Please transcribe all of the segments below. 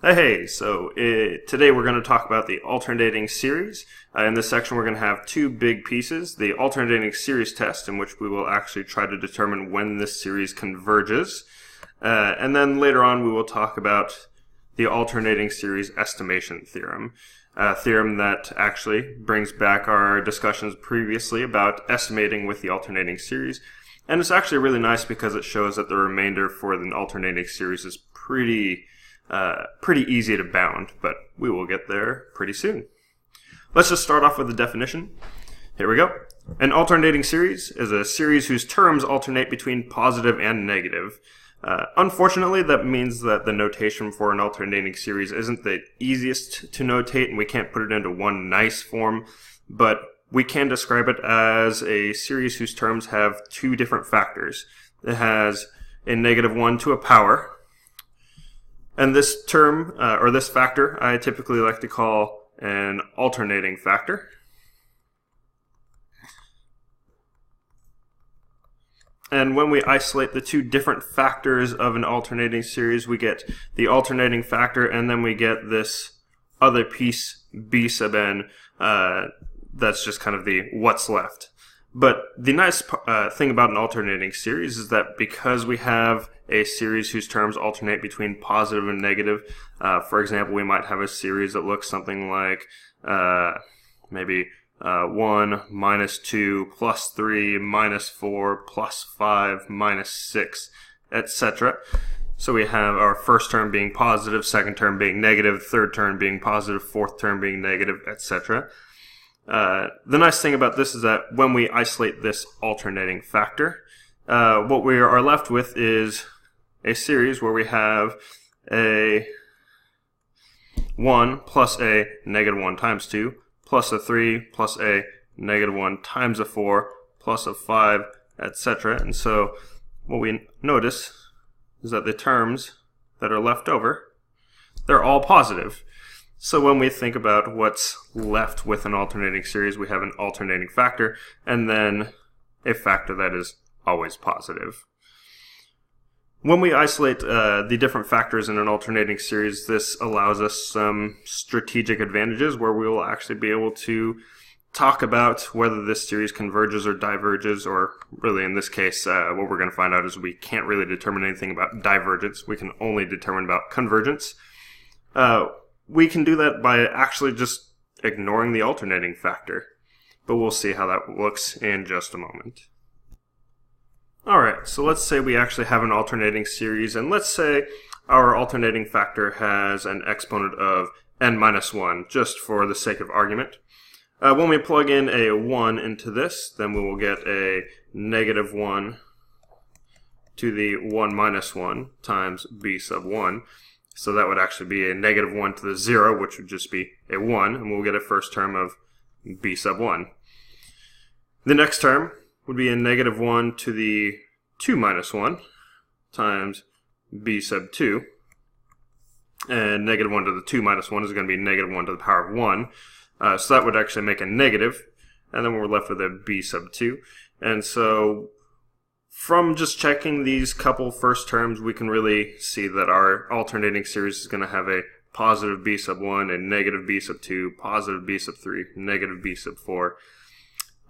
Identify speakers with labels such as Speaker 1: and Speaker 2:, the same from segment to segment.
Speaker 1: Today we're going to talk about the alternating series. In this section we're going to have two big pieces, the alternating series test, in which we will actually try to determine when this series converges, and then later on we will talk about the alternating series estimation theorem, a theorem that actually brings back our discussions previously about estimating with the alternating series. And it's actually really nice because it shows that the remainder for the alternating series is pretty easy to bound, but we will get there pretty soon. Let's just start off with the definition. Here we go. An alternating series is a series whose terms alternate between positive and negative. Unfortunately, that means that the notation for an alternating series isn't the easiest to notate, and we can't put it into one nice form, but we can describe it as a series whose terms have two different factors. It has a negative 1 to a power, and this term, or this factor, I typically like to call an alternating factor. And when we isolate the two different factors of an alternating series, we get the alternating factor, and then we get this other piece, b sub n, that's just kind of the what's left. But the nice thing about an alternating series is that because we have a series whose terms alternate between positive and negative, for example, we might have a series that looks something like maybe 1 minus 2 plus 3 minus 4 plus 5 minus 6, etc. So we have our first term being positive, second term being negative, third term being positive, fourth term being negative, etc. The nice thing about this is that when we isolate this alternating factor, what we are left with is a series where we have a 1 plus a negative 1 times 2 plus a 3 plus a negative 1 times a 4 plus a 5, etc. And so what we notice is that the terms that are left over, they're all positive. So when we think about what's left with an alternating series, we have an alternating factor and then a factor that is always positive. When we isolate the different factors in an alternating series, this allows us some strategic advantages where we will actually be able to talk about whether this series converges or diverges, or really in this case, what we're going to find out is we can't really determine anything about divergence. We can only determine about convergence. We can do that by actually just ignoring the alternating factor, but we'll see how that looks in just a moment. Alright, so let's say we actually have an alternating series, and let's say our alternating factor has an exponent of n minus 1, just for the sake of argument. When we plug in a 1 into this, then we will get a negative 1 to the 1 minus 1 times b sub 1. So that would actually be a negative 1 to the 0, which would just be a 1, and we'll get a first term of b sub 1. The next term would be a negative 1 to the 2 minus 1 times b sub 2. And negative 1 to the 2 minus 1 is going to be negative 1 to the power of 1. So that would actually make a negative, and then we're left with a b sub 2. And so from just checking these couple first terms, we can really see that our alternating series is going to have a positive b sub 1, a negative b sub 2, positive b sub 3, negative b sub 4.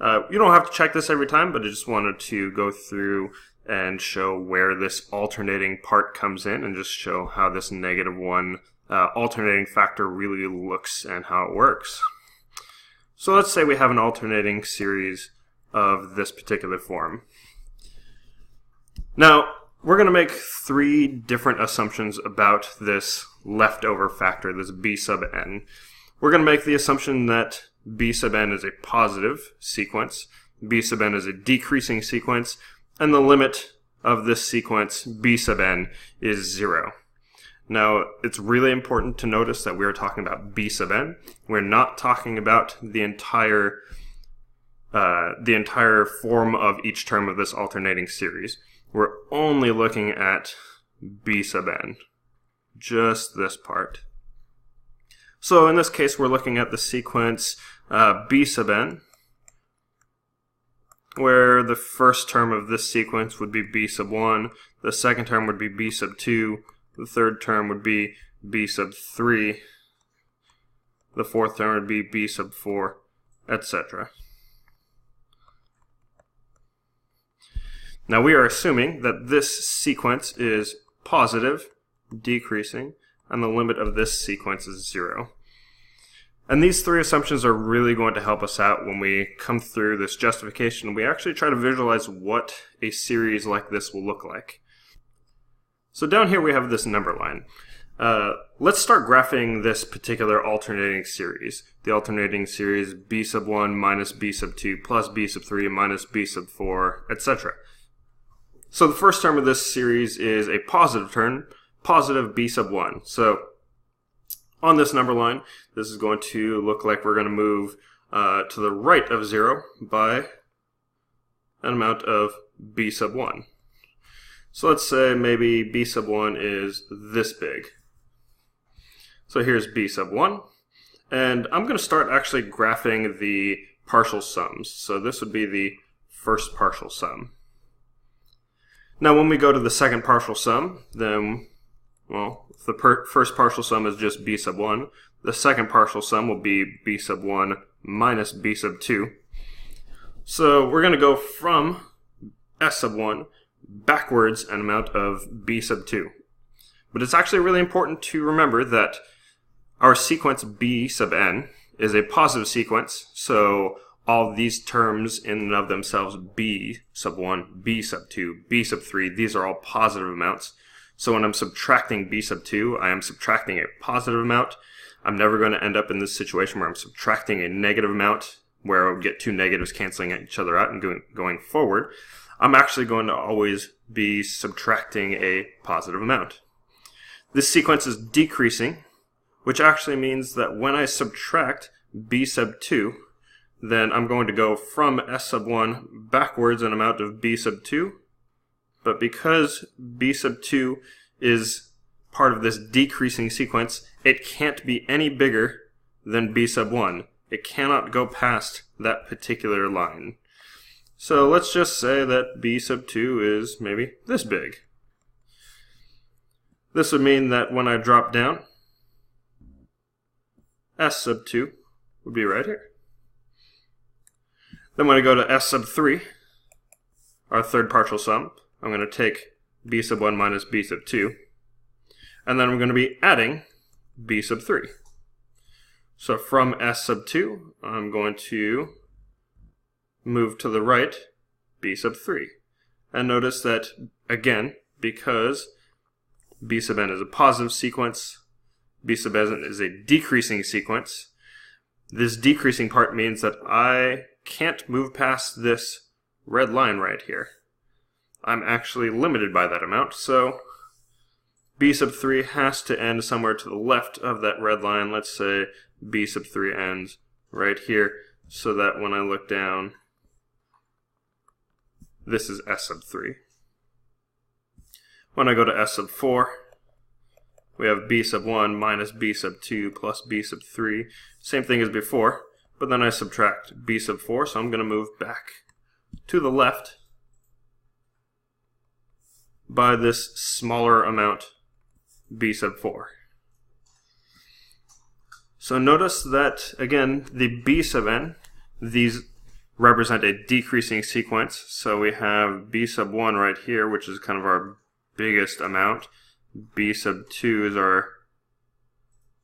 Speaker 1: You don't have to check this every time, but I just wanted to go through and show where this alternating part comes in and just show how this negative 1 alternating factor really looks and how it works. So let's say we have an alternating series of this particular form. Now, we're going to make three different assumptions about this leftover factor, this b sub n. We're going to make the assumption that b sub n is a positive sequence, b sub n is a decreasing sequence, and the limit of this sequence, b sub n, is 0. Now, it's really important to notice that we are talking about b sub n. We're not talking about the entire form of each term of this alternating series. We're only looking at b sub n, just this part. So in this case, we're looking at the sequence b sub n, where the first term of this sequence would be b sub 1, the second term would be b sub 2, the third term would be b sub 3. The fourth term would be b sub 4, etc. Now we are assuming that this sequence is positive, decreasing, and the limit of this sequence is 0. And these three assumptions are really going to help us out when we come through this justification. We actually try to visualize what a series like this will look like. So down here we have this number line. Let's start graphing this particular alternating series. The alternating series b sub 1 minus b sub 2 plus b sub 3 minus b sub 4, etc. So the first term of this series is a positive term, positive b sub 1. So on this number line, this is going to look like we're going to move to the right of 0 by an amount of b sub 1. So let's say maybe b sub 1 is this big. So here's b sub 1, and I'm going to start actually graphing the partial sums. So this would be the first partial sum. Now when we go to the second partial sum, then, well, if the first partial sum is just b sub 1, the second partial sum will be b sub 1 minus b sub 2. So we're going to go from s sub 1 backwards an amount of b sub 2. But it's actually really important to remember that our sequence b sub n is a positive sequence, so all these terms in and of themselves, b sub 1, b sub 2, b sub 3, these are all positive amounts. So when I'm subtracting b sub 2, I am subtracting a positive amount. I'm never going to end up in this situation where I'm subtracting a negative amount, where I would get two negatives canceling each other out and going forward. I'm actually going to always be subtracting a positive amount. This sequence is decreasing, which actually means that when I subtract b sub 2, then I'm going to go from s sub 1 backwards an amount of b sub 2. But because b sub 2 is part of this decreasing sequence, it can't be any bigger than b sub 1. It cannot go past that particular line. So let's just say that b sub 2 is maybe this big. This would mean that when I drop down, s sub 2 would be right here. Then when I go to s sub 3, our third partial sum, I'm going to take b sub 1 minus b sub 2, and then I'm going to be adding b sub 3. So from s sub 2, I'm going to move to the right b sub 3. And notice that, again, because b sub n is a positive sequence, b sub n is a decreasing sequence, this decreasing part means that I can't move past this red line right here. I'm actually limited by that amount, so b sub 3 has to end somewhere to the left of that red line. Let's say b sub 3 ends right here, so that when I look down, this is s sub 3. When I go to s sub 4, we have b sub 1 minus b sub 2 plus b sub 3. Same thing as before, but then I subtract b sub 4, so I'm going to move back to the left by this smaller amount, b sub 4. So notice that, again, the b sub n, these represent a decreasing sequence. So we have b sub 1 right here, which is kind of our biggest amount. B sub 2 is our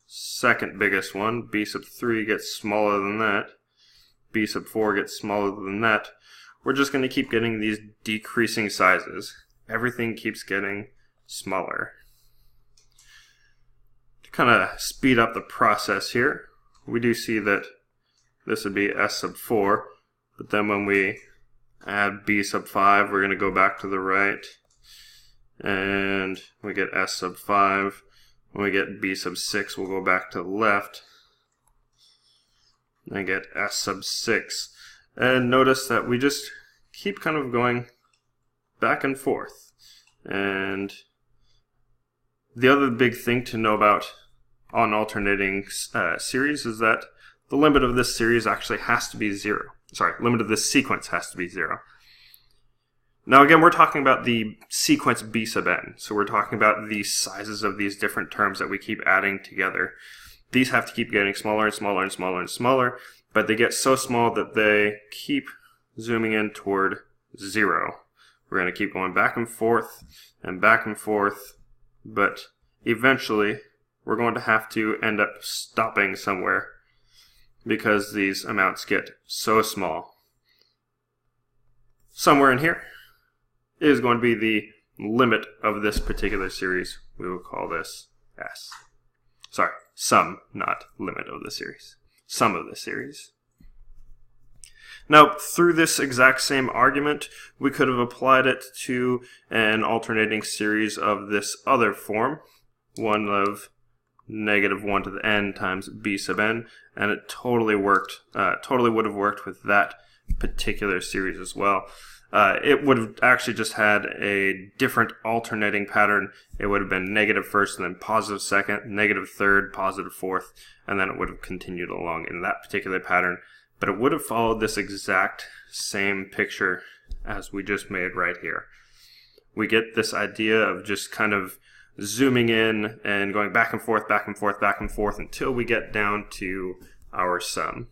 Speaker 1: second biggest one. B sub 3 gets smaller than that. B sub 4 gets smaller than that. We're just going to keep getting these decreasing sizes. Everything keeps getting smaller. To kind of speed up the process here, we do see that this would be s sub 4, but then when we add b sub 5, we're going to go back to the right, and we get s sub 5. When we get b sub 6, we'll go back to the left, and get s sub 6. And notice that we just keep kind of going back and forth. And the other big thing to know about on alternating series is that the limit of this series actually has to be 0. Sorry, limit of this sequence has to be 0. Now again, we're talking about the sequence b sub n. So we're talking about the sizes of these different terms that we keep adding together. These have to keep getting smaller and smaller and smaller and smaller, but they get so small that they keep zooming in toward 0. We're going to keep going back and forth, but eventually we're going to have to end up stopping somewhere because these amounts get so small. Somewhere in here is going to be the limit of this particular series. We will call this S. Sorry, sum, not limit of the series. Sum of the series. Now, through this exact same argument, we could have applied it to an alternating series of this other form, one of negative 1 to the n times b sub n, and it totally would have worked with that particular series as well. It would have actually just had a different alternating pattern. It would have been negative first and then positive second, negative third, positive fourth, and then it would have continued along in that particular pattern. But it would have followed this exact same picture as we just made right here. We get this idea of just kind of zooming in and going back and forth, back and forth, back and forth until we get down to our sum.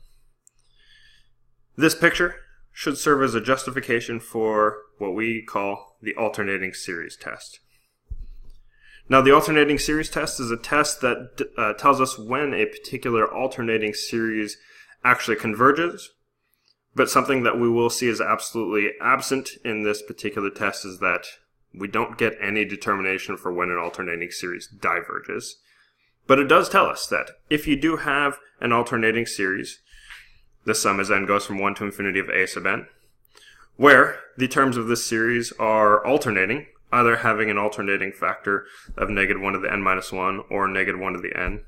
Speaker 1: This picture should serve as a justification for what we call the alternating series test. Now, the alternating series test is a test that tells us when a particular alternating series actually converges, but something that we will see is absolutely absent in this particular test is that we don't get any determination for when an alternating series diverges. But it does tell us that if you do have an alternating series, the sum as n goes from 1 to infinity of a sub n, where the terms of this series are alternating, either having an alternating factor of negative 1 to the n minus 1 or negative 1 to the n.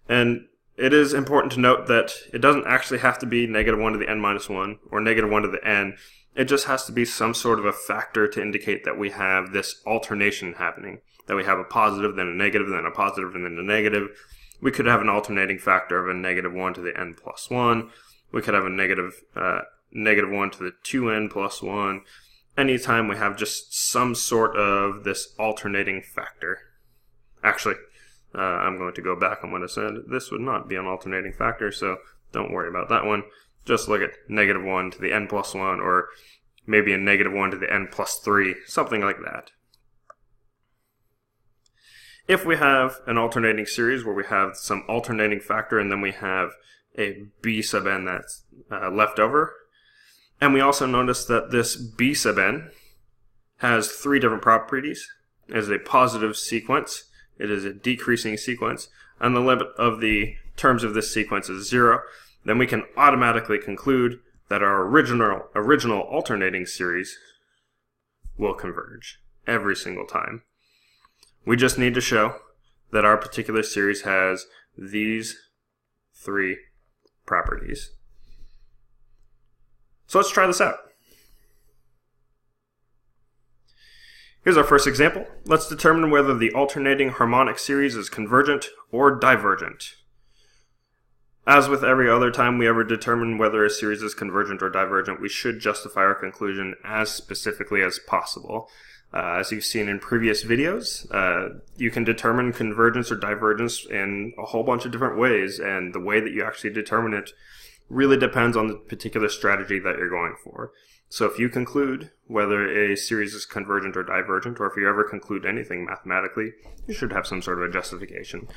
Speaker 1: And it is important to note that it doesn't actually have to be negative 1 to the n minus 1 or negative 1 to the n. It just has to be some sort of a factor to indicate that we have this alternation happening, that we have a positive, then a negative, then a positive, and then a negative. We could have an alternating factor of a negative 1 to the n plus 1. We could have a negative 1 to the 2n plus 1. Anytime we have just some sort of this alternating factor. Actually, I'm going to go back on what I said. This would not be an alternating factor, so don't worry about that one. Just look at negative 1 to the n plus 1, or maybe a negative 1 to the n plus 3, something like that. If we have an alternating series where we have some alternating factor and then we have a b sub n that's left over, and we also notice that this b sub n has 3 different properties. It is a positive sequence, it is a decreasing sequence, and the limit of the terms of this sequence is 0, then we can automatically conclude that our original alternating series will converge every single time. We just need to show that our particular series has these 3 properties. So let's try this out. Here's our first example. Let's determine whether the alternating harmonic series is convergent or divergent. As with every other time we ever determine whether a series is convergent or divergent, we should justify our conclusion as specifically as possible. As you've seen in previous videos, you can determine convergence or divergence in a whole bunch of different ways, and the way that you actually determine it really depends on the particular strategy that you're going for. So if you conclude whether a series is convergent or divergent, or if you ever conclude anything mathematically, you should have some sort of a justification.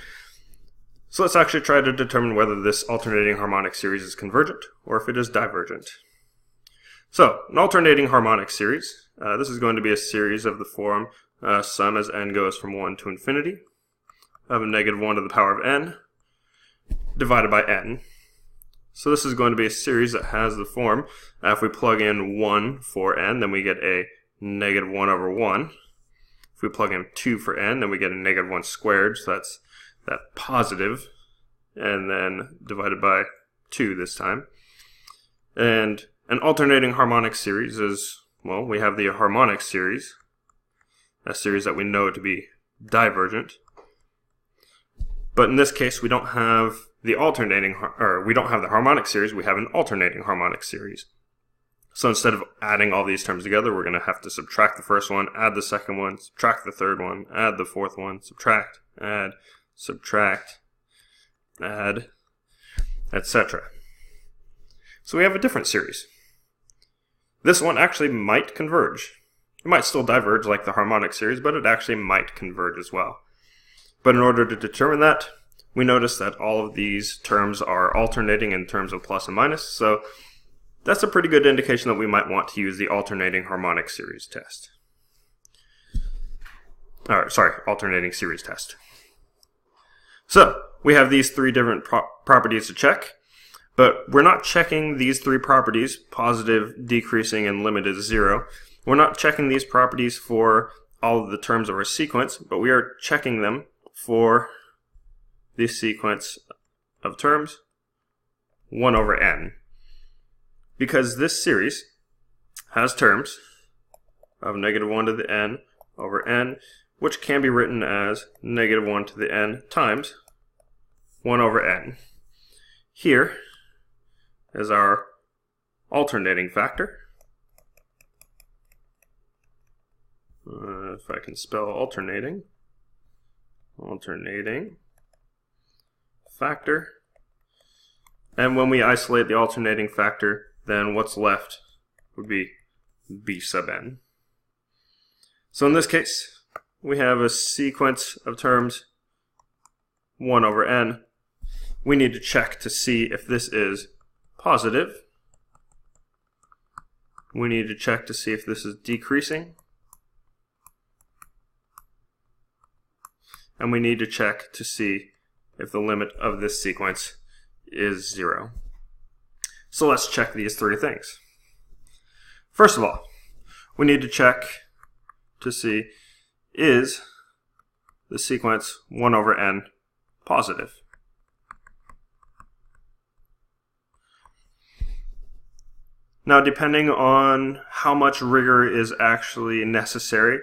Speaker 1: So let's actually try to determine whether this alternating harmonic series is convergent or if it is divergent. So, an alternating harmonic series, this is going to be a series of the form sum as n goes from 1 to infinity of negative 1 to the power of n divided by n. So this is going to be a series that has the form, if we plug in 1 for n, then we get a negative 1 over 1. If we plug in 2 for n, then we get a negative 1 squared, so that's that positive, and then divided by 2 this time. And an alternating harmonic series is, well, we have the harmonic series, a series that we know to be divergent. But in this case, we don't have the alternating, or we don't have the harmonic series, we have an alternating harmonic series. So instead of adding all these terms together, we're going to have to subtract the first one, add the second one, subtract the third one, add the fourth one, subtract, add, subtract, add, etc. So we have a different series. This one actually might converge. It might still diverge like the harmonic series, but it actually might converge as well. But in order to determine that, we notice that all of these terms are alternating in terms of plus and minus, so that's a pretty good indication that we might want to use the alternating harmonic series test. Alternating series test. So, we have these three different properties to check, but we're not checking these three properties, positive, decreasing, and limited to 0. We're not checking these properties for all of the terms of our sequence, but we are checking them for the sequence of terms 1 over n. Because this series has terms of -1 to the n over n, which can be written as -1 to the n times 1 over n. Here is our alternating factor. If I can spell alternating factor. And when we isolate the alternating factor, then what's left would be b sub n. So in this case, we have a sequence of terms 1 over n. We need to check to see if this is positive. We need to check to see if this is decreasing. And we need to check to see if the limit of this sequence is 0. So let's check these three things. First of all, we need to check to see, is the sequence 1 over n positive? Now, depending on how much rigor is actually necessary,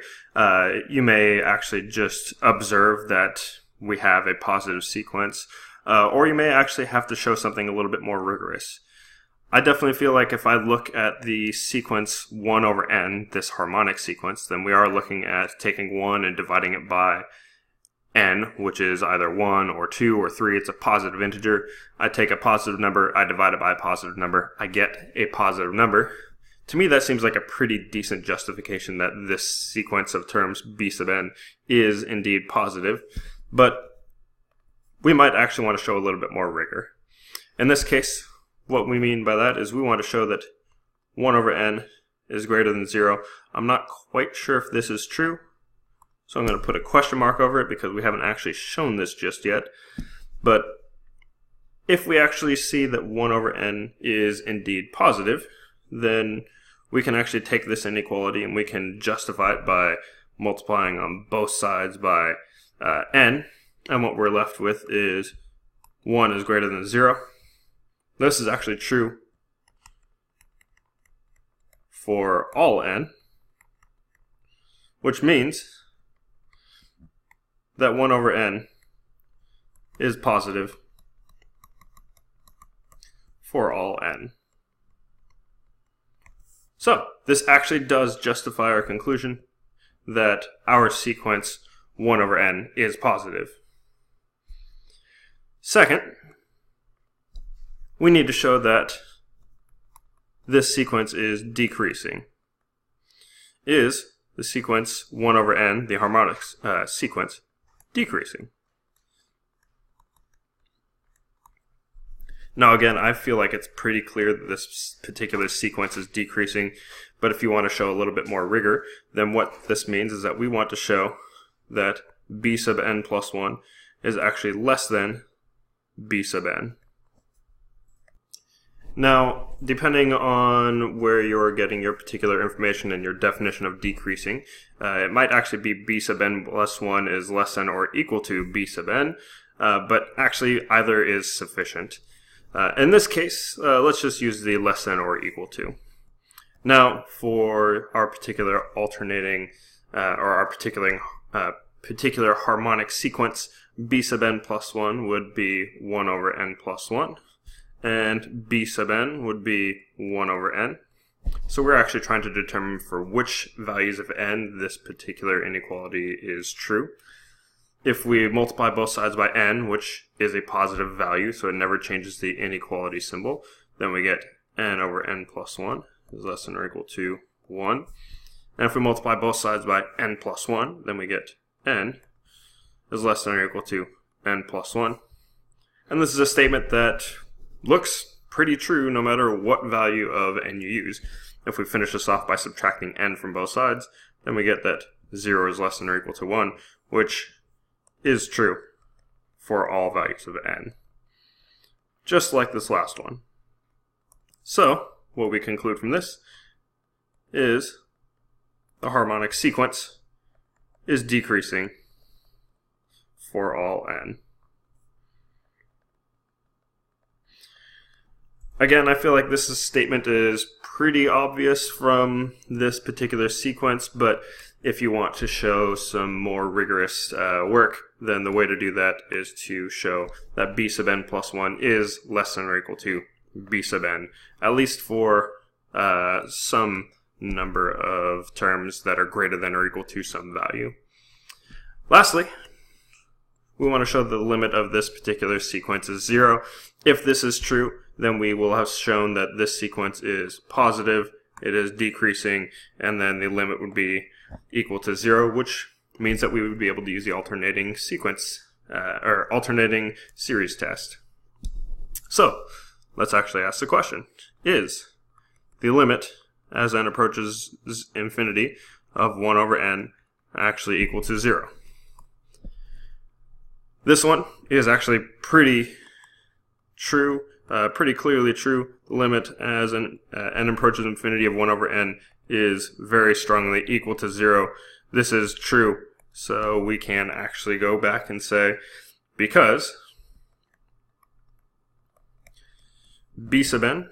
Speaker 1: you may actually just observe that we have a positive sequence, or you may actually have to show something a little bit more rigorous. I definitely feel like if I look at the sequence 1 over n, this harmonic sequence, then we are looking at taking 1 and dividing it by n, which is either 1 or 2 or 3. It's a positive integer. I take a positive number, I divide it by a positive number, I get a positive number. To me, that seems like a pretty decent justification that this sequence of terms b sub n is indeed positive, but we might actually want to show a little bit more rigor. In this case, what we mean by that is we want to show that 1 over n is greater than 0. I'm not quite sure if this is true, so I'm going to put a question mark over it because we haven't actually shown this just yet. But if we actually see that 1 over n is indeed positive, then we can actually take this inequality and we can justify it by multiplying on both sides by n, and what we're left with is 1 is greater than 0. This is actually true for all n, which means that 1 over n is positive for all n. So, this actually does justify our conclusion that our sequence 1 over n is positive. Second, we need to show that this sequence is decreasing. Is the sequence 1 over n, the harmonic sequence, decreasing? Now again, I feel like it's pretty clear that this particular sequence is decreasing, but if you want to show a little bit more rigor, then what this means is that we want to show that b sub n plus 1 is actually less than b sub n. Now, depending on where you're getting your particular information and your definition of decreasing, it might actually be b sub n plus 1 is less than or equal to b sub n, but actually either is sufficient. In this case, let's just use the less than or equal to. Now, for our particular alternating, or our particular harmonic sequence, b sub n plus 1 would be 1 over n plus 1. And b sub n would be 1 over n. So we're actually trying to determine for which values of n this particular inequality is true. If we multiply both sides by n, which is a positive value, so it never changes the inequality symbol, then we get n over n plus 1 is less than or equal to 1. And if we multiply both sides by n plus 1, then we get n is less than or equal to n plus 1. And this is a statement that looks pretty true no matter what value of n you use. If we finish this off by subtracting n from both sides, then we get that 0 is less than or equal to 1, which is true for all values of n, just like this last one. So, what we conclude from this is the harmonic sequence is decreasing for all n. Again, I feel like this statement is pretty obvious from this particular sequence, but if you want to show some more rigorous work, then the way to do that is to show that b sub n plus 1 is less than or equal to b sub n, at least for some number of terms that are greater than or equal to some value. Lastly, we want to show the limit of this particular sequence is 0. If this is true, then we will have shown that this sequence is positive, it is decreasing, and then the limit would be equal to 0, which means that we would be able to use the alternating sequence, or alternating series test. So, let's actually ask the question. Is the limit as n approaches infinity of 1 over n actually equal to 0? This one is actually pretty true, pretty clearly true. The limit as n approaches infinity of 1 over n is very strongly equal to 0. This is true, so we can actually go back and say, because b sub n,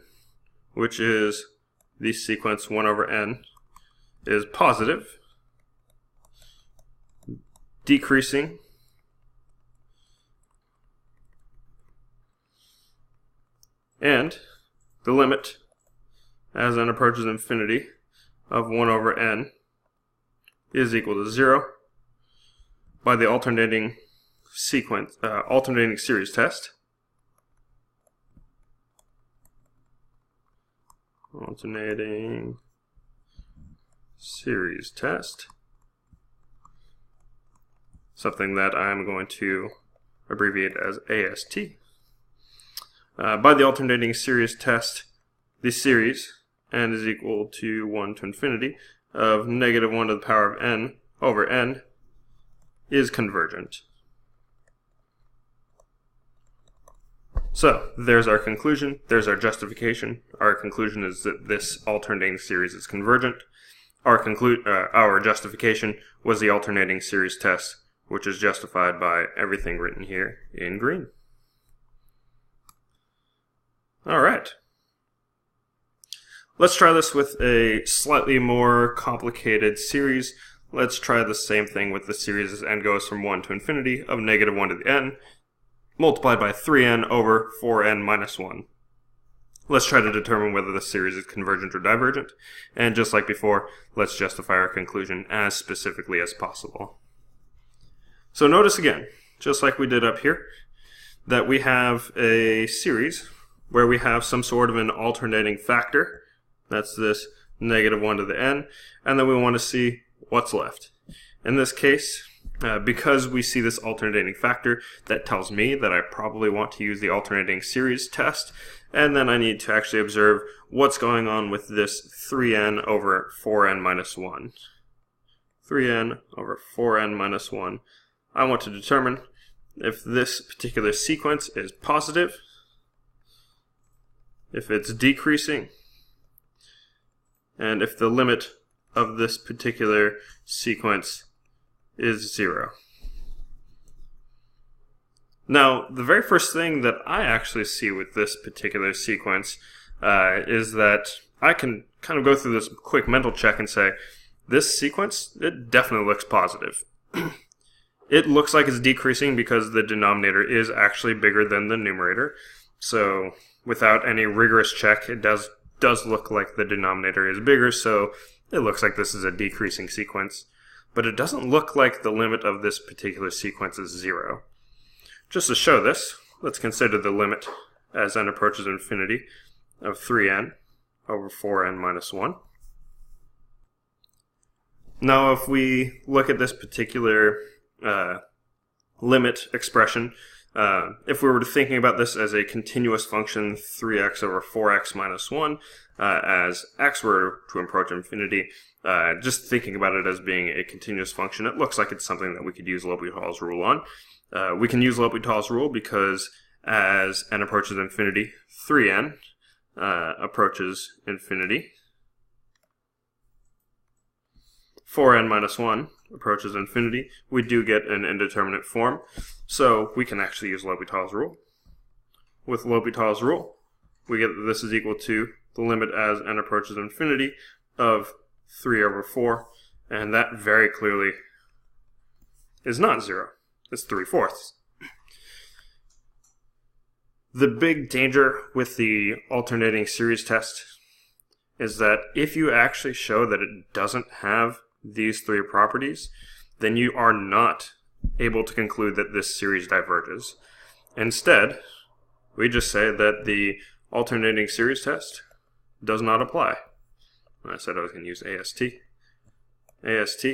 Speaker 1: which is the sequence 1 over n, is positive, decreasing, and the limit as n approaches infinity of 1 over n is equal to 0 by the alternating series test. Alternating series test. Something that I'm going to abbreviate as AST. By the alternating series test, the series n is equal to 1 to infinity of negative 1 to the power of n over n is convergent. So, there's our conclusion, there's our justification. Our conclusion is that this alternating series is convergent. Our justification was the alternating series test, which is justified by everything written here in green. Alright. Let's try this with a slightly more complicated series. Let's try the same thing with the series as n goes from 1 to infinity of negative 1 to the n, multiplied by 3n over 4n minus 1. Let's try to determine whether the series is convergent or divergent, and just like before, let's justify our conclusion as specifically as possible. So notice again, just like we did up here, that we have a series where we have some sort of an alternating factor. That's this negative 1 to the n, and then we want to see what's left. In this case, because we see this alternating factor, that tells me that I probably want to use the alternating series test, and then I need to actually observe what's going on with this 3n over 4n minus 1. 3n over 4n minus 1. I want to determine if this particular sequence is positive, if it's decreasing, and if the limit of this particular sequence is 0. Now, the very first thing that I actually see with this particular sequence is that I can kind of go through this quick mental check and say, this sequence, it definitely looks positive. It looks like it's decreasing because the denominator is actually bigger than the numerator. So without any rigorous check, it does does look like the denominator is bigger, so it looks like this is a decreasing sequence. But it doesn't look like the limit of this particular sequence is 0. Just to show this, let's consider the limit as n approaches infinity of 3n over 4n minus 1. Now if we look at this particular limit expression, if we were thinking about this as a continuous function 3x over 4x minus 1, as x were to approach infinity, just thinking about it as being a continuous function, it looks like it's something that we could use L'Hopital's rule on. We can use L'Hopital's rule because as n approaches infinity, 3n approaches infinity. 4n minus 1 approaches infinity. We do get an indeterminate form, so we can actually use L'Hopital's rule. With L'Hopital's rule, we get that this is equal to the limit as n approaches infinity of 3 over 4, and that very clearly is not 0. It's 3/4. The big danger with the alternating series test is that if you actually show that it doesn't have these three properties, then you are not able to conclude that this series diverges. Instead, we just say that the alternating series test does not apply. I said I was going to use AST. AST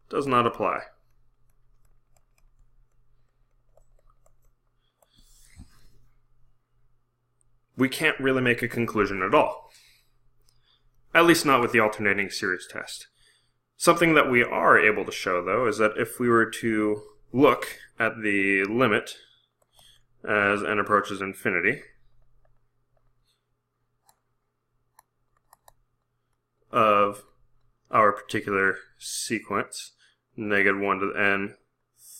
Speaker 1: does not apply. We can't really make a conclusion at all. At least not with the alternating series test. Something that we are able to show, though, is that if we were to look at the limit as n approaches infinity of our particular sequence, negative 1 to the n,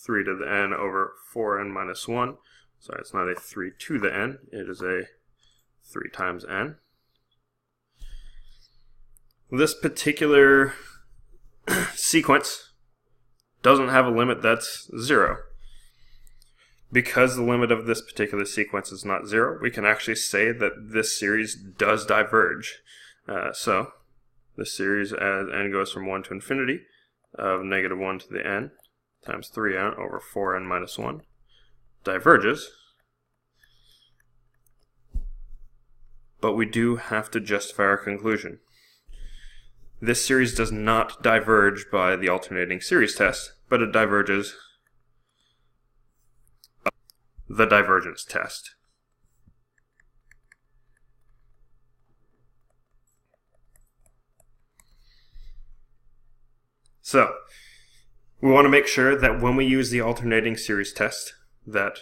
Speaker 1: 3 to the n over 4n minus 1. Sorry, it's not a 3 to the n, it is a 3 times n. This particular sequence doesn't have a limit that's 0. Because the limit of this particular sequence is not 0, we can actually say that this series does diverge. So, this series as n goes from 1 to infinity of negative 1 to the n times 3n over 4n minus 1 diverges. But we do have to justify our conclusion. This series does not diverge by the alternating series test, but it diverges the divergence test. So, we want to make sure that when we use the alternating series test, that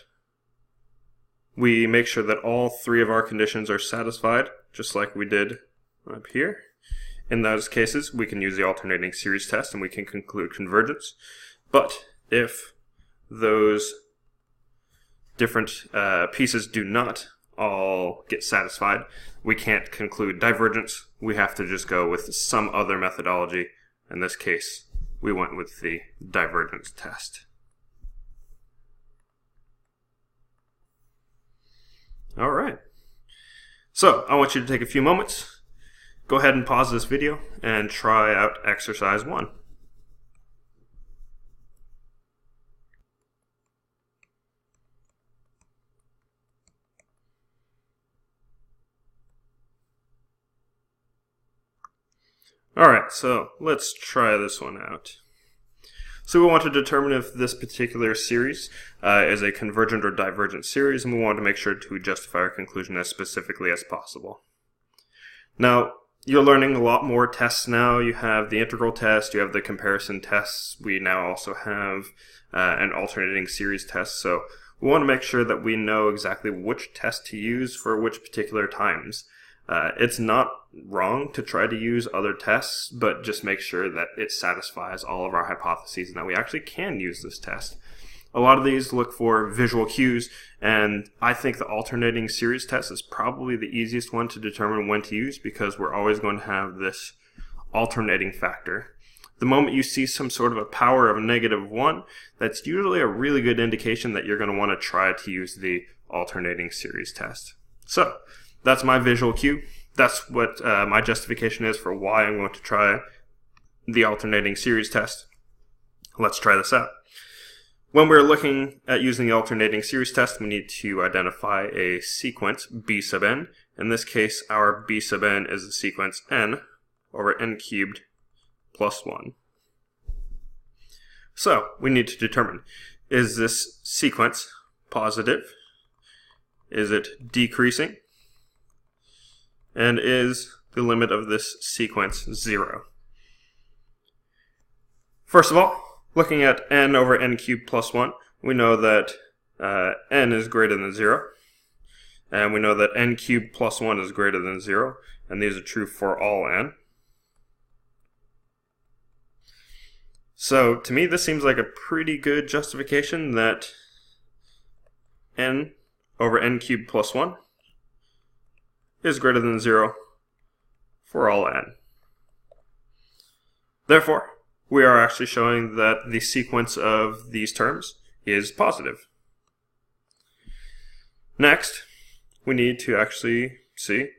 Speaker 1: we make sure that all three of our conditions are satisfied, just like we did up here. In those cases, we can use the alternating series test and we can conclude convergence. But if those different pieces do not all get satisfied, we can't conclude divergence. We have to just go with some other methodology. In this case, we went with the divergence test. All right. So, I want you to take a few moments. Go ahead and pause this video and try out exercise 1. Alright, so let's try this one out. So we want to determine if this particular series is a convergent or divergent series, and we want to make sure to justify our conclusion as specifically as possible. Now, you're learning a lot more tests now. You have the integral test, you have the comparison tests. We now also have an alternating series test. So we want to make sure that we know exactly which test to use for which particular times. It's not wrong to try to use other tests, but just make sure that it satisfies all of our hypotheses and that we actually can use this test. A lot of these look for visual cues, and I think the alternating series test is probably the easiest one to determine when to use because we're always going to have this alternating factor. The moment you see some sort of a power of -1, that's usually a really good indication that you're going to want to try to use the alternating series test. So, that's my visual cue. That's what my justification is for why I'm going to try the alternating series test. Let's try this out. When we're looking at using the alternating series test, we need to identify a sequence b sub n. In this case, our b sub n is the sequence n over n cubed plus 1. So we need to determine, is this sequence positive? Is it decreasing? And is the limit of this sequence 0? First of all, looking at n over n cubed plus 1, we know that n is greater than 0. And we know that n cubed plus 1 is greater than 0. And these are true for all n. So to me, this seems like a pretty good justification that n over n cubed plus 1 is greater than 0 for all n. Therefore, we are actually showing that the sequence of these terms is positive. Next, we need to actually see,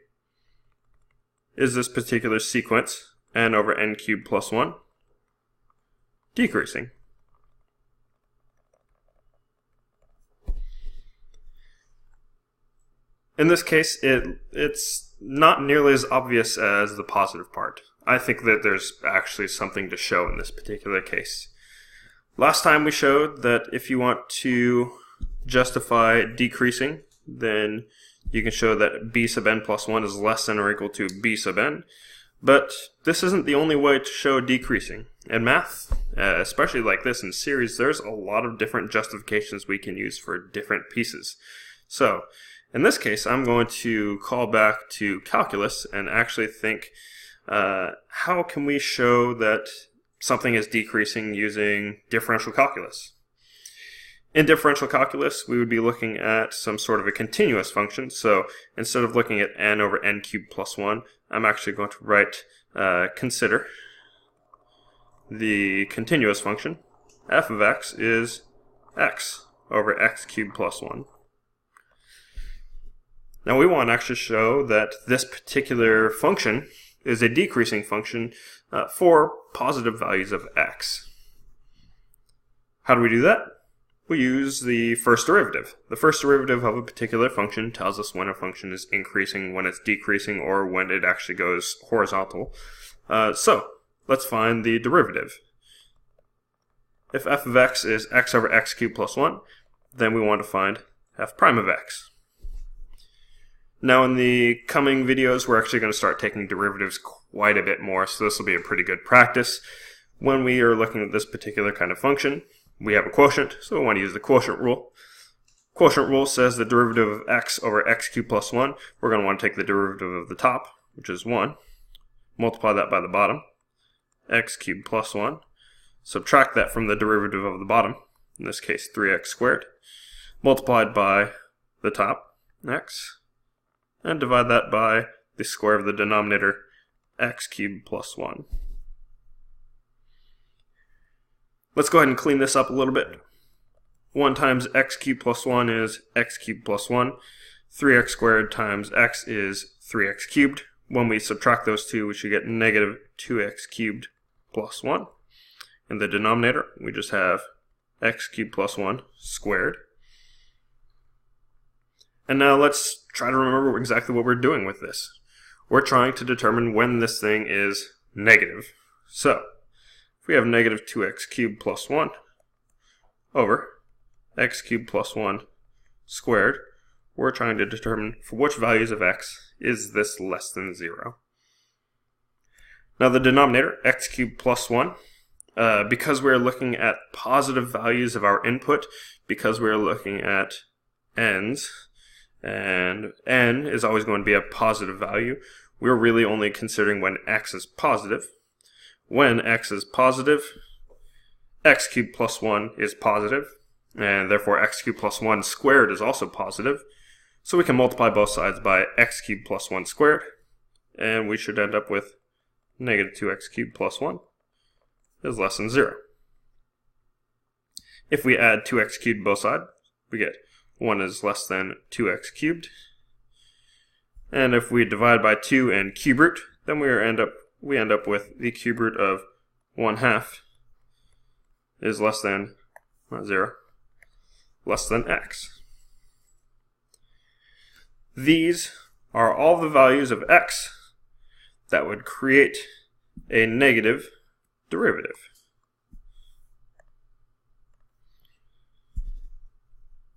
Speaker 1: is this particular sequence, n over n cubed plus 1, decreasing? In this case, it's not nearly as obvious as the positive part. I think that there's actually something to show in this particular case. Last time we showed that if you want to justify decreasing, then you can show that b sub n plus 1 is less than or equal to b sub n. But this isn't the only way to show decreasing. In math, especially like this in series, there's a lot of different justifications we can use for different pieces. So, in this case, I'm going to call back to calculus and actually think, how can we show that something is decreasing using differential calculus? In differential calculus, we would be looking at some sort of a continuous function. So instead of looking at n over n cubed plus 1, I'm actually going to write, consider the continuous function. F of x is x over x cubed plus 1. Now we want to actually show that this particular function is a decreasing function for positive values of x. How do we do that? We use the first derivative. The first derivative of a particular function tells us when a function is increasing, when it's decreasing, or when it actually goes horizontal. So let's find the derivative. If f of x is x over x cubed plus 1, then we want to find f prime of x. Now in the coming videos, we're actually going to start taking derivatives quite a bit more, so this will be a pretty good practice. When we are looking at this particular kind of function, we have a quotient, so we want to use the quotient rule. Quotient rule says the derivative of x over x cubed plus 1, we're going to want to take the derivative of the top, which is 1, multiply that by the bottom, x cubed plus 1, subtract that from the derivative of the bottom, in this case 3x squared, multiplied by the top, x, and divide that by the square of the denominator, x cubed plus 1. Let's go ahead and clean this up a little bit. 1 times x cubed plus 1 is x cubed plus 1. 3x squared times x is 3x cubed. When we subtract those two, we should get negative 2x cubed plus 1. In the denominator, we just have x cubed plus 1 squared. And now let's try to remember exactly what we're doing with this. We're trying to determine when this thing is negative. So, if we have negative 2x cubed plus 1 over x cubed plus 1 squared, we're trying to determine for which values of x is this less than 0. Now the denominator, x cubed plus 1, because we're looking at positive values of our input, because we're looking at n's, and n is always going to be a positive value, we're really only considering when x is positive. When x is positive, x cubed plus 1 is positive, and therefore x cubed plus 1 squared is also positive. So we can multiply both sides by x cubed plus 1 squared, and we should end up with negative 2x cubed plus 1 is less than 0. If we add 2x cubed both sides, we get 1 is less than 2x cubed. And if we divide by 2 and cube root, then we end up with the cube root of 1/2 is less than 0, less than x. These are all the values of x that would create a negative derivative.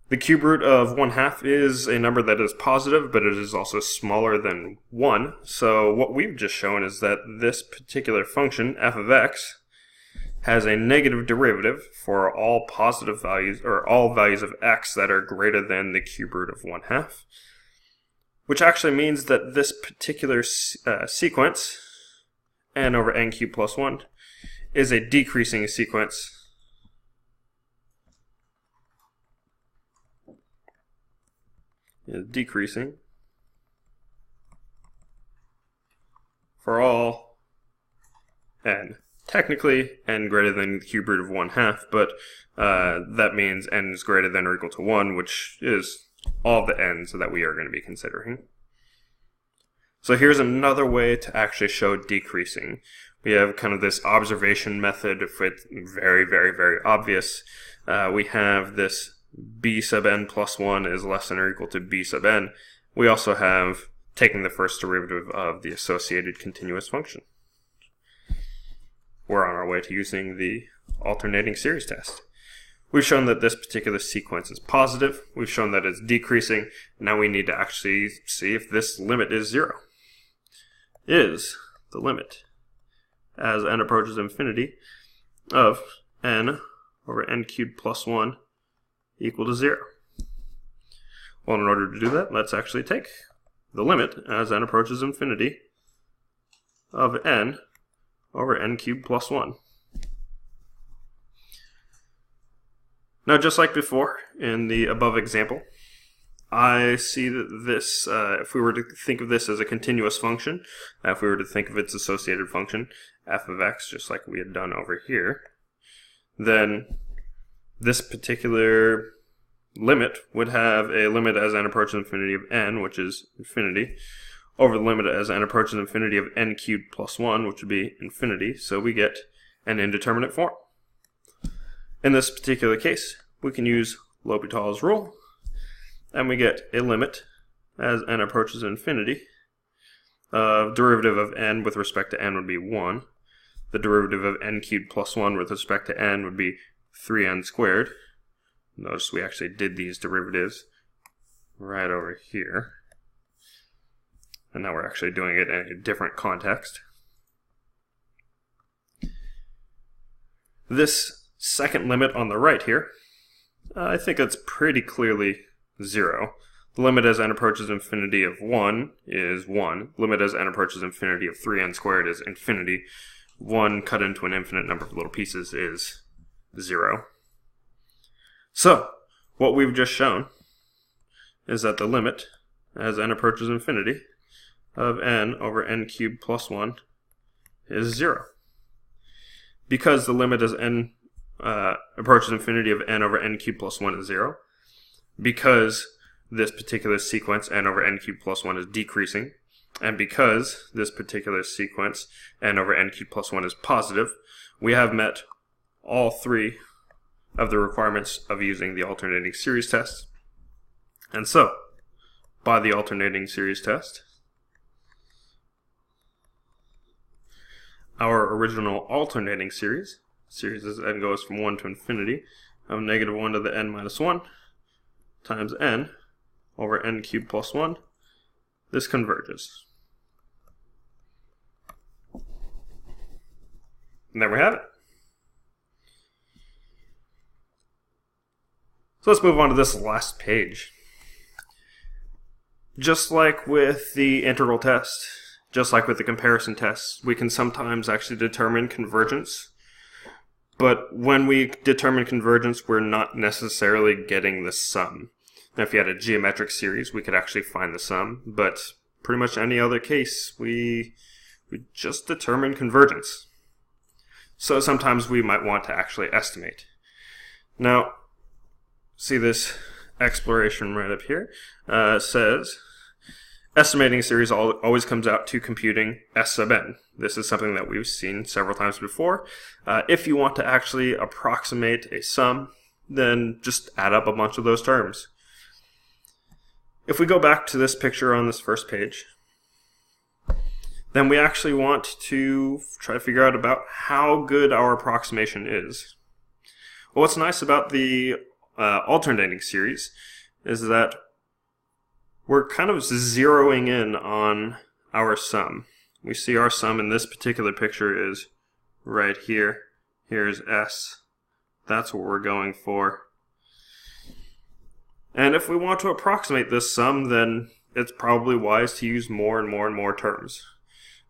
Speaker 1: The cube root of 1/2 is a number that is positive, but it is also smaller than 1. So what we've just shown is that this particular function, f of x, has a negative derivative for all positive values, or all values of x that are greater than the cube root of 1/2, which actually means that this particular sequence, n over n cubed plus 1, is a decreasing sequence for all n. Technically, n greater than the cube root of 1/2, but that means n is greater than or equal to 1, which is all the n's that we are going to be considering. So here's another way to actually show decreasing. We have kind of this observation method. If it's very, very, very obvious, we have this b sub n plus 1 is less than or equal to b sub n. We also have taking the first derivative of the associated continuous function. We're on our way to using the alternating series test. We've shown that this particular sequence is positive. We've shown that it's decreasing. Now we need to actually see if this limit is 0. Is the limit, as n approaches infinity, of n over n cubed plus 1 equal to 0? Well, in order to do that, let's actually take the limit as n approaches infinity of n over n cubed plus 1. Now, just like before in the above example, I see that this, if we were to think of this as a continuous function, if we were to think of its associated function, f of x, just like we had done over here, then this particular limit would have a limit as n approaches infinity of n, which is infinity, over the limit as n approaches infinity of n cubed plus 1, which would be infinity, so we get an indeterminate form. In this particular case, we can use L'Hopital's rule, and we get a limit as n approaches infinity. Derivative of n with respect to n would be 1. The derivative of n cubed plus 1 with respect to n would be 3n squared. Notice we actually did these derivatives right over here. And now we're actually doing it in a different context. This second limit on the right here, I think that's pretty clearly 0. The limit as n approaches infinity of 1 is 1. Limit as n approaches infinity of 3n squared is infinity. 1 cut into an infinite number of little pieces is 0. So, what we've just shown is that the limit as n approaches infinity of n over n cubed plus 1 is 0. Because the limit as n approaches infinity of n over n cubed plus 1 is 0, because this particular sequence n over n cubed plus 1 is decreasing, and because this particular sequence n over n cubed plus 1 is positive, we have met all three of the requirements of using the alternating series test. And so, by the alternating series test, our original alternating series as n goes from 1 to infinity, of negative 1 to the n minus 1 times n over n cubed plus 1, this converges. And there we have it. So let's move on to this last page. Just like with the integral test, just like with the comparison test, we can sometimes actually determine convergence. But when we determine convergence, we're not necessarily getting the sum. Now, if you had a geometric series, we could actually find the sum. But pretty much any other case, we just determine convergence. So sometimes we might want to actually estimate. Now, see this exploration right up here says estimating a series always comes out to computing S sub n. This is something that we've seen several times before. If you want to actually approximate a sum, then just add up a bunch of those terms. If we go back to this picture on this first page, then we actually want to try to figure out about how good our approximation is. Well, what's nice about the alternating series is that we're kind of zeroing in on our sum. We see our sum in this particular picture is right here. Here's S. That's what we're going for. And if we want to approximate this sum, then it's probably wise to use more and more and more terms.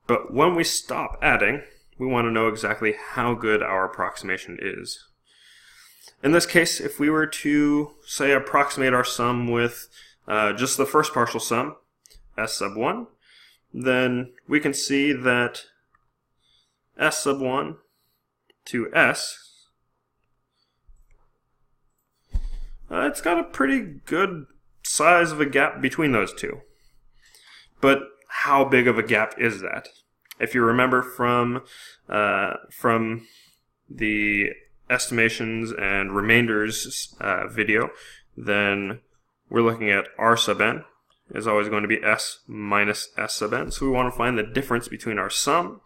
Speaker 1: But when we stop adding, we want to know exactly how good our approximation is. In this case, if we were to, say, approximate our sum with just the first partial sum, S sub 1, then we can see that S sub 1 to S, it's got a pretty good size of a gap between those two. But how big of a gap is that? If you remember from the estimations and remainders video, then we're looking at R sub n is always going to be S minus S sub n. So we want to find the difference between our sum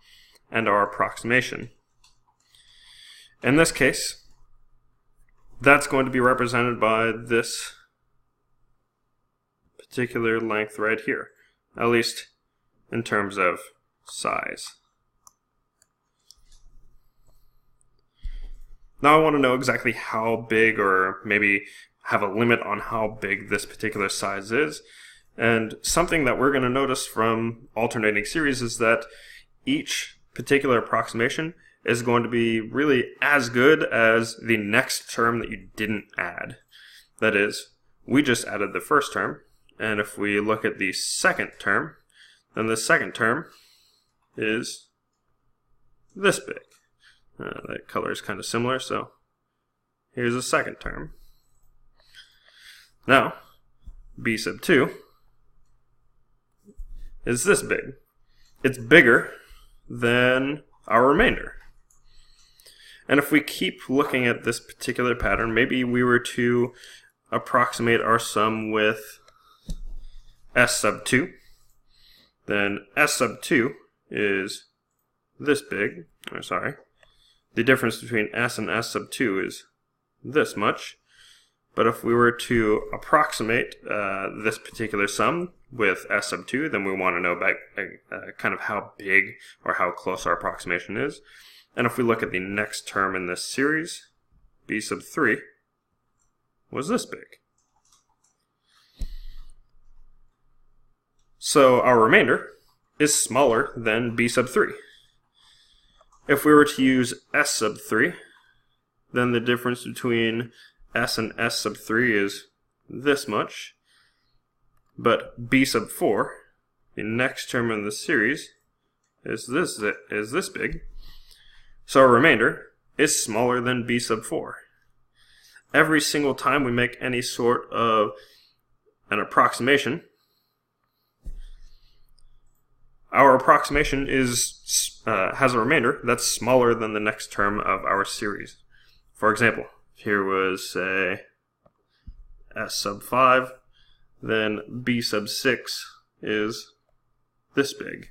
Speaker 1: and our approximation. In this case, that's going to be represented by this particular length right here, at least in terms of size. Now I want to know exactly how big, or maybe have a limit on how big this particular size is. And something that we're going to notice from alternating series is that each particular approximation is going to be really as good as the next term that you didn't add. That is, we just added the first term, and if we look at the second term, then the second term is this big. That color is kind of similar, so here's the second term. Now, B sub 2 is this big. It's bigger than our remainder. And if we keep looking at this particular pattern, maybe we were to approximate our sum with S sub 2, then S sub 2 is this big. The difference between S and S sub 2 is this much. But if we were to approximate this particular sum with S sub 2, then we want to know about kind of how big or how close our approximation is. And if we look at the next term in this series, B sub 3 was this big. So our remainder is smaller than B sub 3. If we were to use S sub 3, then the difference between S and S sub 3 is this much. But B sub 4, the next term in the series, is this big. So our remainder is smaller than B sub 4. Every single time we make any sort of an approximation, our approximation has a remainder that's smaller than the next term of our series. For example, here was, say, S sub 5, then B sub 6 is this big.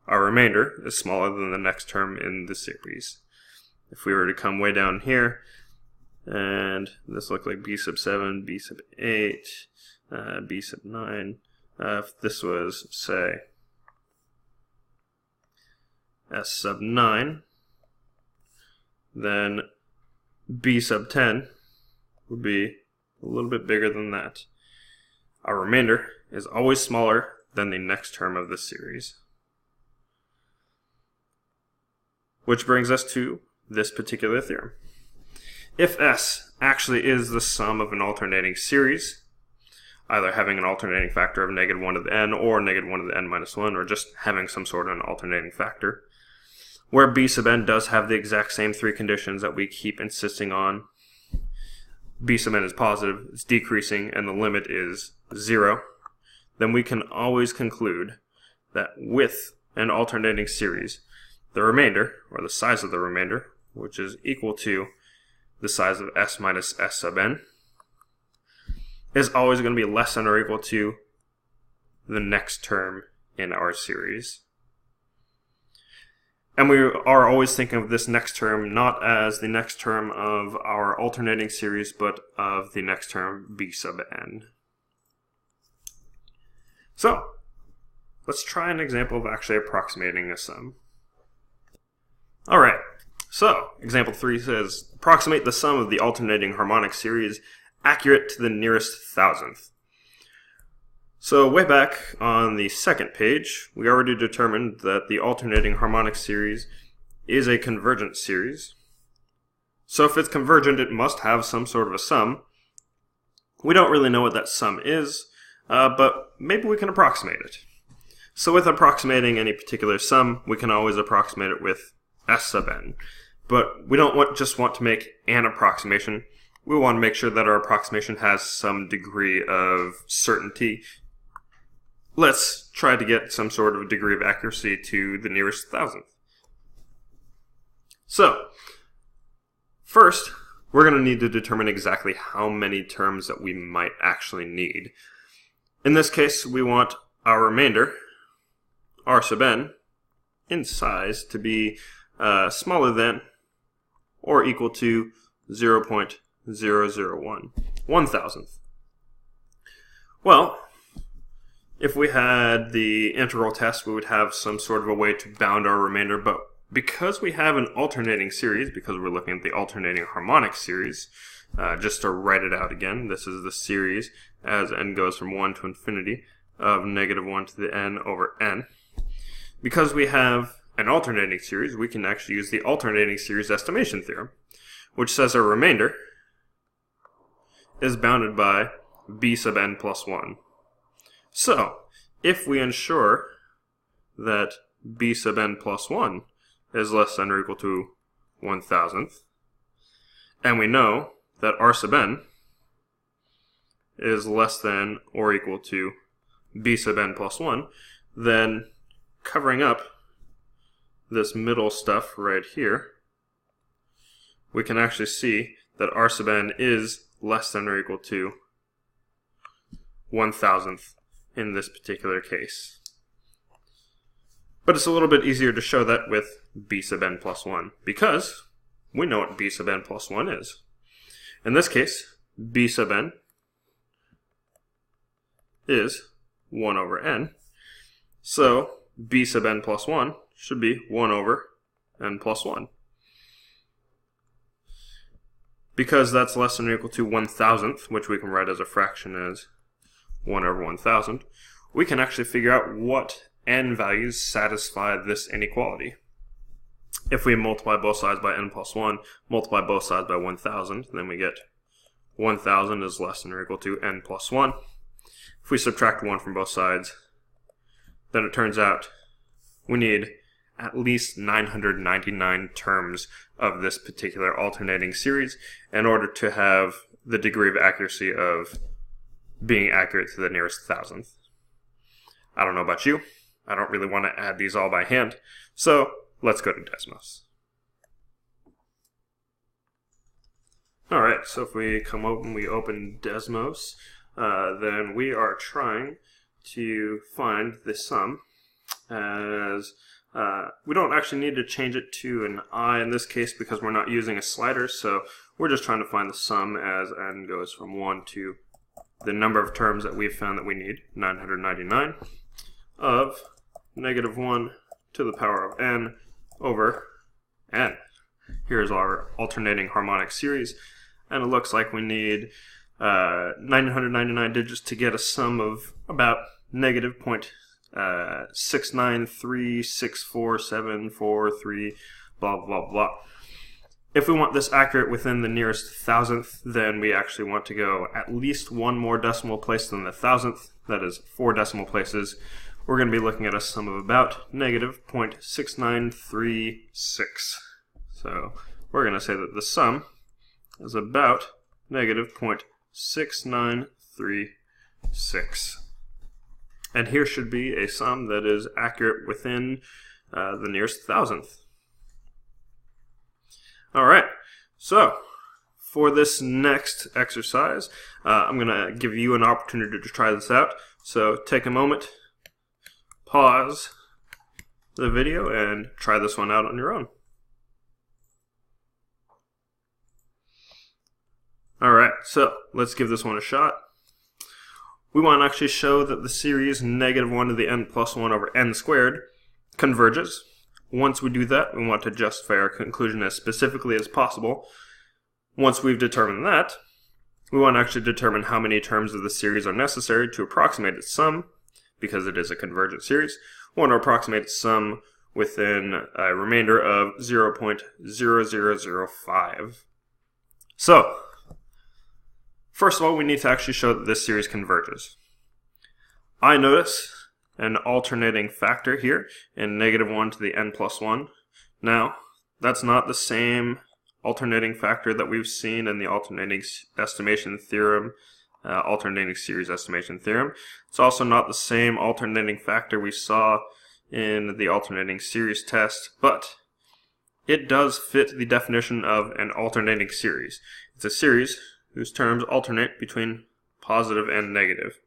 Speaker 1: Our remainder is smaller than the next term in the series. If we were to come way down here, and this looked like B sub 7, B sub 8, B sub 9, if this was, say, S sub 9, then B sub 10 would be a little bit bigger than that. Our remainder is always smaller than the next term of the series. Which brings us to this particular theorem. If S actually is the sum of an alternating series, either having an alternating factor of negative 1 to the n or negative 1 to the n minus 1, or just having some sort of an alternating factor, where B sub n does have the exact same three conditions that we keep insisting on. B sub n is positive, it's decreasing, and the limit is 0. then we can always conclude that with an alternating series, the remainder, or the size of the remainder, which is equal to the size of s minus s sub n, is always going to be less than or equal to the next term in our series. And we are always thinking of this next term not as the next term of our alternating series, but of the next term b sub n. So, let's try an example of actually approximating a sum. Alright, so example 3 says, approximate the sum of the alternating harmonic series accurate to the nearest thousandth. So way back on the second page, we already determined that the alternating harmonic series is a convergent series. So if it's convergent, it must have some sort of a sum. We don't really know what that sum is, but maybe we can approximate it. So with approximating any particular sum, we can always approximate it with s sub n. But we don't just want to make an approximation. We want to make sure that our approximation has some degree of certainty. Let's try to get some sort of degree of accuracy to the nearest thousandth. So, first, we're going to need to determine exactly how many terms that we might actually need. In this case, we want our remainder, r sub n, in size to be smaller than or equal to 0.001, 1,000th. Well, if we had the integral test, we would have some sort of a way to bound our remainder, but because we have an alternating series, because we're looking at the alternating harmonic series, just to write it out again, this is the series as n goes from 1 to infinity of negative 1 to the n over n. Because we have an alternating series, we can actually use the alternating series estimation theorem, which says our remainder is bounded by b sub n plus 1. So, if we ensure that b sub n plus 1 is less than or equal to 1,000th, and we know that r sub n is less than or equal to b sub n plus 1, then covering up this middle stuff right here, we can actually see that r sub n is less than or equal to 1,000th in this particular case. But it's a little bit easier to show that with b sub n plus 1, because we know what b sub n plus 1 is. In this case, b sub n is 1 over n, so b sub n plus 1 should be 1 over n plus 1. Because that's less than or equal to 1,000th, which we can write as a fraction as 1 over 1,000, we can actually figure out what n values satisfy this inequality. If we multiply both sides by n plus 1, multiply both sides by 1,000, then we get 1,000 is less than or equal to n plus 1. If we subtract 1 from both sides, then it turns out we need at least 999 terms of this particular alternating series in order to have the degree of accuracy of being accurate to the nearest thousandth. I don't know about you. I don't really want to add these all by hand. So let's go to Desmos. Alright, so if we come open, we open Desmos, then we are trying to find the sum as we don't actually need to change it to an I in this case because we're not using a slider, so we're just trying to find the sum as n goes from 1 to the number of terms that we've found that we need, 999, of negative 1 to the power of n over n. Here's our alternating harmonic series, and it looks like we need 999 digits to get a sum of about negative 0.693647443, blah, blah, blah. If we want this accurate within the nearest thousandth, then we actually want to go at least one more decimal place than the thousandth, that is 4 decimal places. We're going to be looking at a sum of about negative 0.6936. So we're going to say that the sum is about negative 0.6936. And here should be a sum that is accurate within the nearest thousandth. Alright, so for this next exercise, I'm going to give you an opportunity to try this out. So take a moment, pause the video, and try this one out on your own. Alright, so let's give this one a shot. We want to actually show that the series -1 to the n plus 1 over n squared converges. Once we do that, we want to justify our conclusion as specifically as possible. Once we've determined that, we want to actually determine how many terms of the series are necessary to approximate its sum, because it is a convergent series. We want to approximate its sum within a remainder of 0.0005. So, first of all, we need to actually show that this series converges. I notice an alternating factor here in -1 to the n plus 1. Now, that's not the same alternating factor that we've seen in the alternating estimation theorem, alternating series estimation theorem. It's also not the same alternating factor we saw in the alternating series test, but it does fit the definition of an alternating series. It's a series whose terms alternate between positive and negative.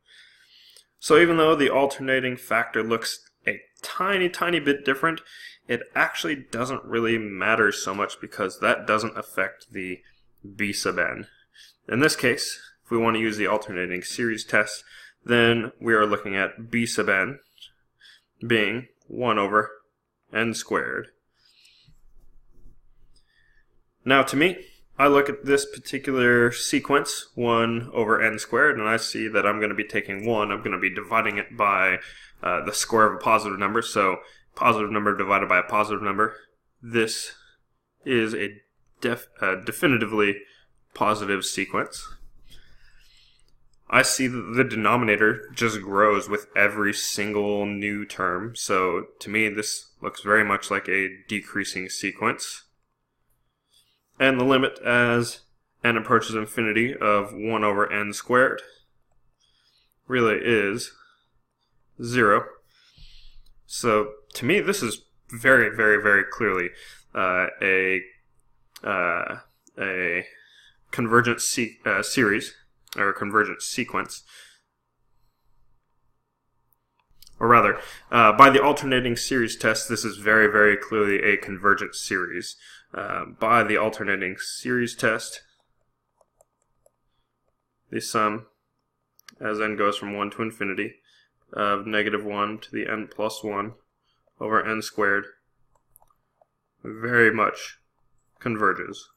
Speaker 1: So even though the alternating factor looks a tiny bit different, it actually doesn't really matter so much because that doesn't affect the b sub n. In this case, if we want to use the alternating series test, then we are looking at b sub n being 1 over n squared. Now to me, I look at this particular sequence, 1 over n squared, and I see that I'm going to be taking 1, I'm going to be dividing it by the square of a positive number, so positive number divided by a positive number. This is a definitively positive sequence. I see that the denominator just grows with every single new term, so to me this looks very much like a decreasing sequence. And the limit as n approaches infinity of 1 over n squared really is 0. So to me this is very clearly a convergent series, or a convergent sequence. Or rather, by the alternating series test, this is very clearly a convergent series. By the alternating series test, the sum, as n goes from 1 to infinity, of -1 to the n plus 1 over n squared very much converges.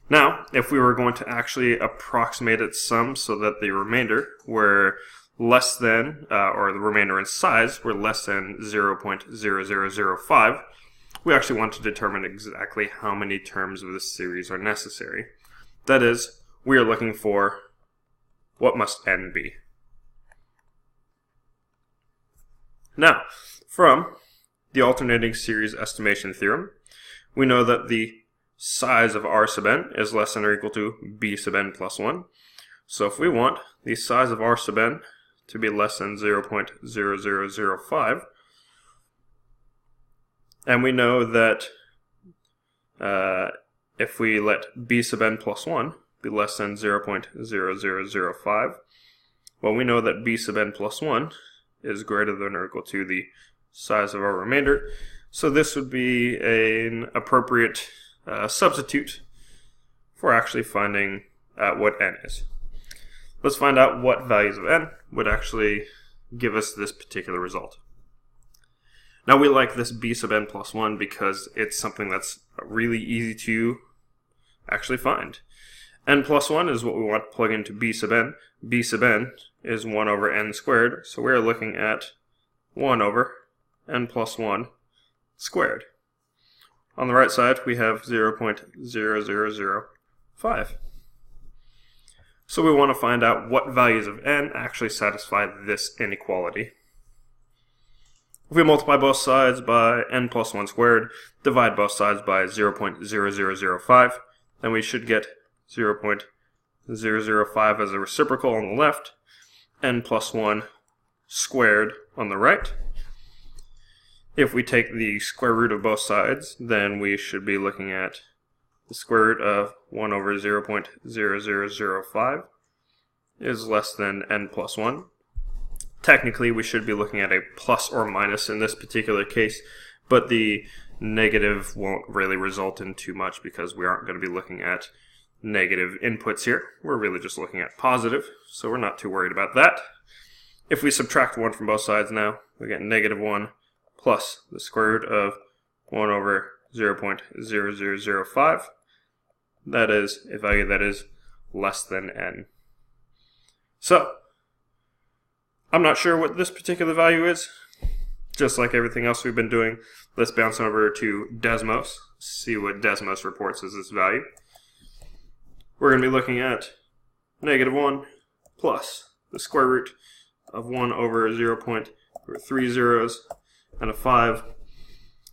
Speaker 1: Now, if we were going to actually approximate its sum so that the remainder were less than, or the remainder in size were less than 0.0005, we actually want to determine exactly how many terms of this series are necessary. That is, we are looking for what must n be. Now, from the alternating series estimation theorem, we know that the size of r sub n is less than or equal to b sub n plus 1. So if we want the size of r sub n to be less than 0.0005, and we know that if we let b sub n plus 1 be less than 0.0005, well, we know that b sub n plus 1 is greater than or equal to the size of our remainder, so this would be an appropriate substitute for actually finding what n is. Let's find out what values of n would actually give us this particular result. Now we like this b sub n plus 1 because it's something that's really easy to actually find. N plus 1 is what we want to plug into b sub n. B sub n is 1 over n squared, so we're looking at 1 over n plus 1 squared. On the right side, we have 0.0005. So we want to find out what values of n actually satisfy this inequality. If we multiply both sides by n plus 1 squared, divide both sides by 0.0005, then we should get 0.0005 0.005 as a reciprocal on the left, n plus 1 squared on the right. If we take the square root of both sides, then we should be looking at the square root of 1 over 0.0005 is less than n plus 1. Technically, we should be looking at a plus or minus in this particular case, but the negative won't really result in too much because we aren't going to be looking at negative inputs here. We're really just looking at positive, so we're not too worried about that. If we subtract 1 from both sides now, we get negative 1 plus the square root of 1 over 0.0005. That is a value that is less than n. So, I'm not sure what this particular value is. Just like everything else we've been doing, let's bounce over to Desmos, see what Desmos reports as this value. We're going to be looking at negative 1 plus the square root of 1 over 0.3 zeros and a 5.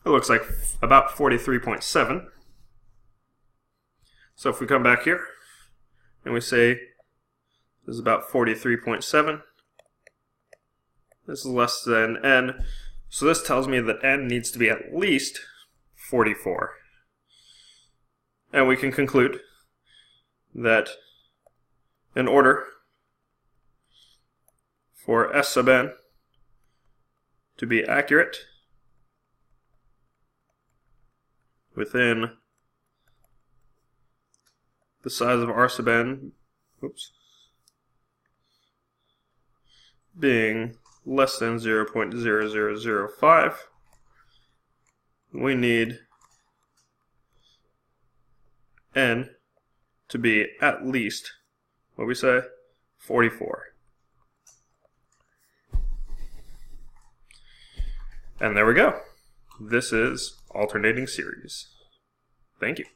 Speaker 1: It looks like about 43.7. So if we come back here and we say this is about 43.7, this is less than n. So this tells me that n needs to be at least 44. And we can conclude that in order for S sub n to be accurate within the size of R sub n, being less than 0.0005, we need n to be at least, what we say, 44. And there we go. This is alternating series. Thank you.